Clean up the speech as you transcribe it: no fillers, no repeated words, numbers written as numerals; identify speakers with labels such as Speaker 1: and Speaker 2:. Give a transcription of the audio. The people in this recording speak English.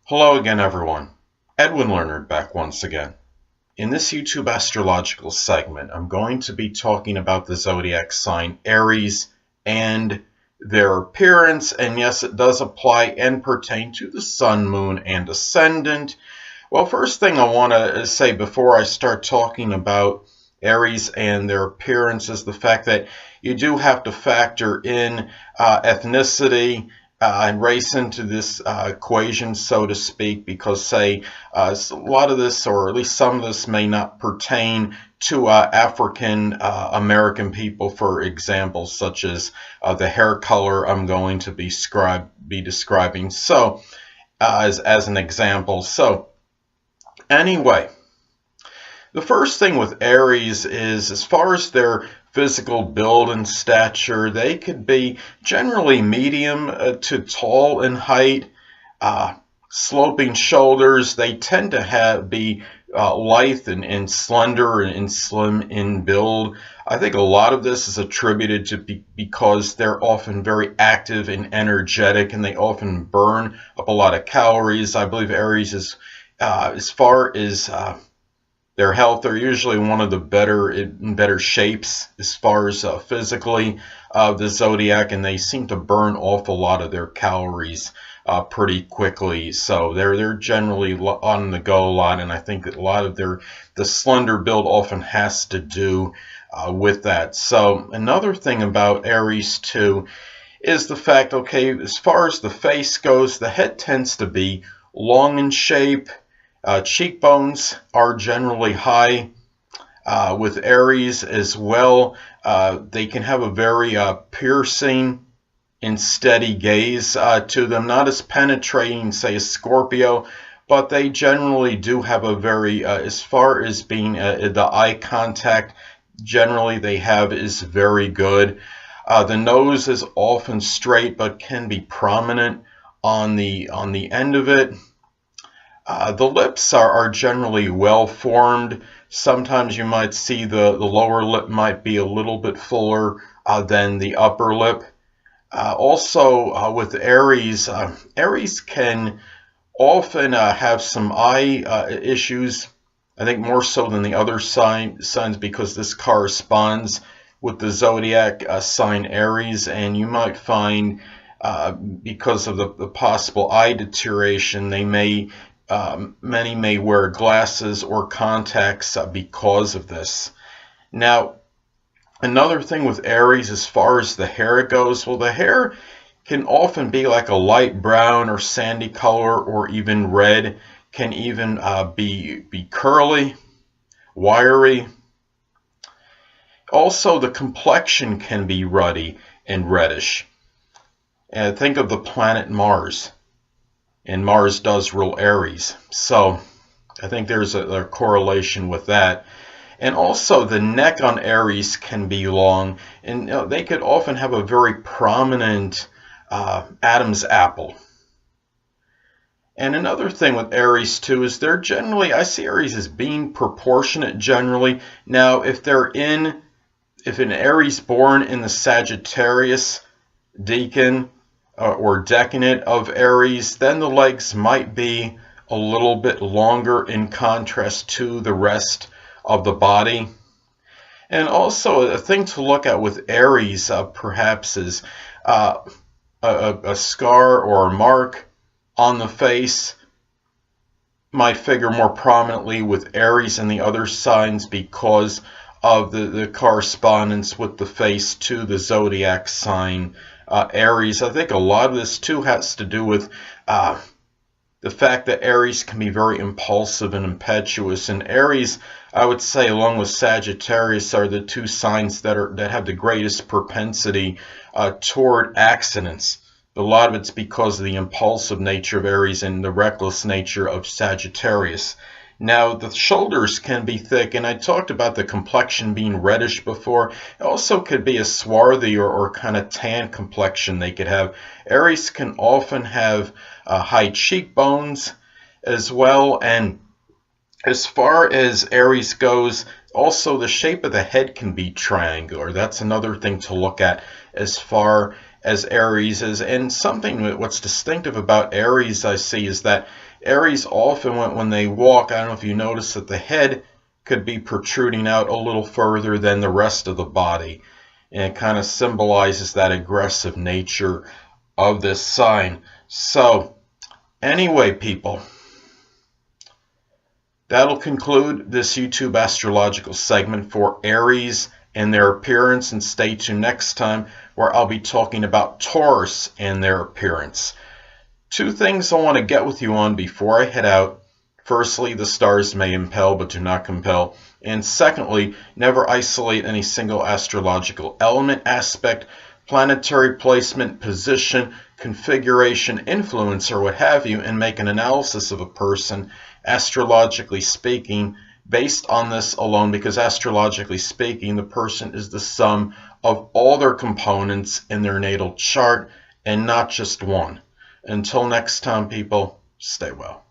Speaker 1: Hello again, everyone. Edwin Learnard back once again. In this YouTube astrological segment, I'm going to be talking about the zodiac sign Aries and their appearance. And yes, it does apply and pertain to the sun, moon, and ascendant. Well, first thing I want to say before I start talking about Aries and their appearance is the fact that you do have to factor in ethnicity and race into this equation, so to speak, because, say, a lot of this, or at least some of this, may not pertain to African American people, for example, such as the hair color I'm going to be describing. So, as an example. So, anyway. The first thing with Aries is, as far as their physical build and stature, they could be generally medium to tall in height, sloping shoulders. They tend to be lithe and slender and slim in build. I think a lot of this is attributed to because they're often very active and energetic, and they often burn up a lot of calories. I believe Aries is, as far as their health, they're usually one of the better shapes as far as physically the zodiac, and they seem to burn off a lot of their calories pretty quickly. So they're generally on the go a lot, and I think that a lot of the slender build often has to do with that. So another thing about Aries too is the fact, okay, as far as the face goes, the head tends to be long in shape. Cheekbones are generally high with Aries as well. They can have a very piercing and steady gaze to them, not as penetrating, say, as Scorpio, but they generally do have a very, as far as being the eye contact, generally they have is very good. The nose is often straight but can be prominent on the end of it. The lips are generally well formed. Sometimes you might see the lower lip might be a little bit fuller than the upper lip. Also, with Aries, Aries can often have some eye issues, I think more so than the other signs, because this corresponds with the zodiac sign Aries, and you might find because of the possible eye deterioration, many may wear glasses or contacts because of this. Now, another thing with Aries, as far as the hair goes, well, the hair can often be like a light brown or sandy color, or even red. Can even be curly, wiry. Also, the complexion can be ruddy and reddish. Think of the planet Mars. And Mars does rule Aries. So I think there's a correlation with that. And also the neck on Aries can be long, and they could often have a very prominent Adam's apple. And another thing with Aries too is they're generally, I see Aries as being proportionate generally. Now if an Aries born in the Sagittarius decan or decadent of Aries, then the legs might be a little bit longer in contrast to the rest of the body. And also a thing to look at with Aries perhaps is a scar or a mark on the face might figure more prominently with Aries and the other signs because of the correspondence with the face to the zodiac sign Aries. I think a lot of this too has to do with the fact that Aries can be very impulsive and impetuous. And Aries, I would say, along with Sagittarius, are the two signs that have the greatest propensity toward accidents. A lot of it's because of the impulsive nature of Aries and the reckless nature of Sagittarius. Now, the shoulders can be thick, and I talked about the complexion being reddish before. It also could be a swarthy or kind of tan complexion they could have. Aries can often have high cheekbones as well, and as far as Aries goes, also the shape of the head can be triangular. That's another thing to look at as far as Aries is. And something what's distinctive about Aries I see is that Aries often, when they walk, I don't know if you notice that the head could be protruding out a little further than the rest of the body. And it kind of symbolizes that aggressive nature of this sign. So anyway, people, that'll conclude this YouTube astrological segment for Aries and their appearance, and stay tuned next time where I'll be talking about Taurus and their appearance. Two things I want to get with you on before I head out. Firstly, the stars may impel but do not compel. And secondly, never isolate any single astrological element, aspect, planetary placement, position, configuration, influence, or what have you, and make an analysis of a person, astrologically speaking, based on this alone, because astrologically speaking, the person is the sum of all their components in their natal chart and not just one. Until next time, people, stay well.